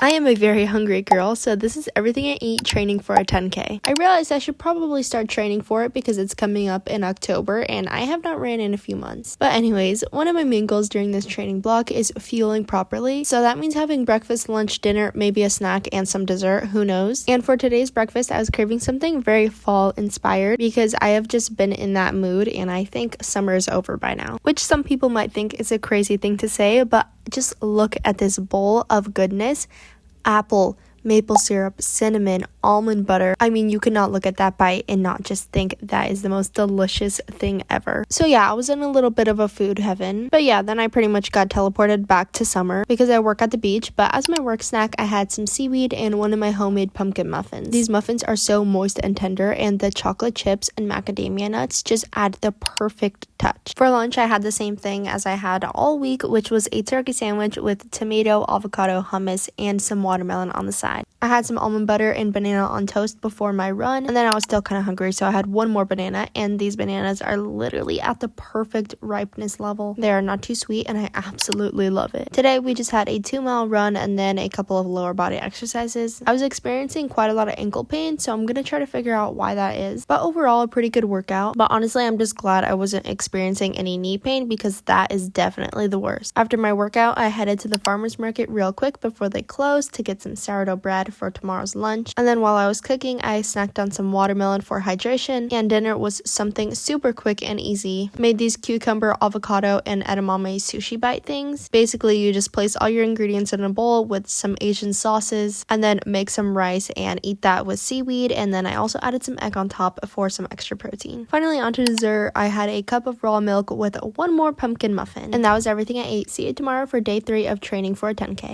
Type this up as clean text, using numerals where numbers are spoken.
I am a very hungry girl, so this is everything I eat training for a 10K. I realized I should probably start training for it because it's coming up in October and I have not ran in a few months. But anyways, one of my main goals during this training block is fueling properly. So that means having breakfast, lunch, dinner, maybe a snack, and some dessert, who knows. And for today's breakfast, I was craving something very fall inspired because I have just been in that mood and I think summer is over by now. Which some people might think is a crazy thing to say, but just look at this bowl of goodness. Apple, maple syrup, cinnamon, almond butter. I mean, you could not look at that bite and not just think that is the most delicious thing ever. So yeah, I was in a little bit of a food heaven. But yeah, then I pretty much got teleported back to summer because I work at the beach. But as my work snack, I had some seaweed and one of my homemade pumpkin muffins. These muffins are so moist and tender, and the chocolate chips and macadamia nuts just add the perfect touch. For lunch, I had the same thing as I had all week, which was a turkey sandwich with tomato, avocado, hummus, and some watermelon on the side. I had some almond butter and banana on toast before my run, and then I was still kind of hungry, so I had one more banana, and these bananas are literally at the perfect ripeness level. They are not too sweet, and I absolutely love it. Today, we just had a 2-mile run and then a couple of lower body exercises. I was experiencing quite a lot of ankle pain, so I'm going to try to figure out why that is. But overall, a pretty good workout. But honestly, I'm just glad I wasn't experiencing any knee pain because that is definitely the worst. After my workout, I headed to the farmer's market real quick before they closed to get some sourdough bread for tomorrow's lunch. And then while I was cooking, I snacked on some watermelon for hydration, and dinner was something super quick and easy. Made these cucumber, avocado, and edamame sushi bite things. Basically, you just place all your ingredients in a bowl with some Asian sauces and then make some rice and eat that with seaweed, and then I also added some egg on top for some extra protein. Finally, onto dessert, I had a cup of raw milk with one more pumpkin muffin. And that was everything I ate. See you tomorrow for day 3 of training for a 10K.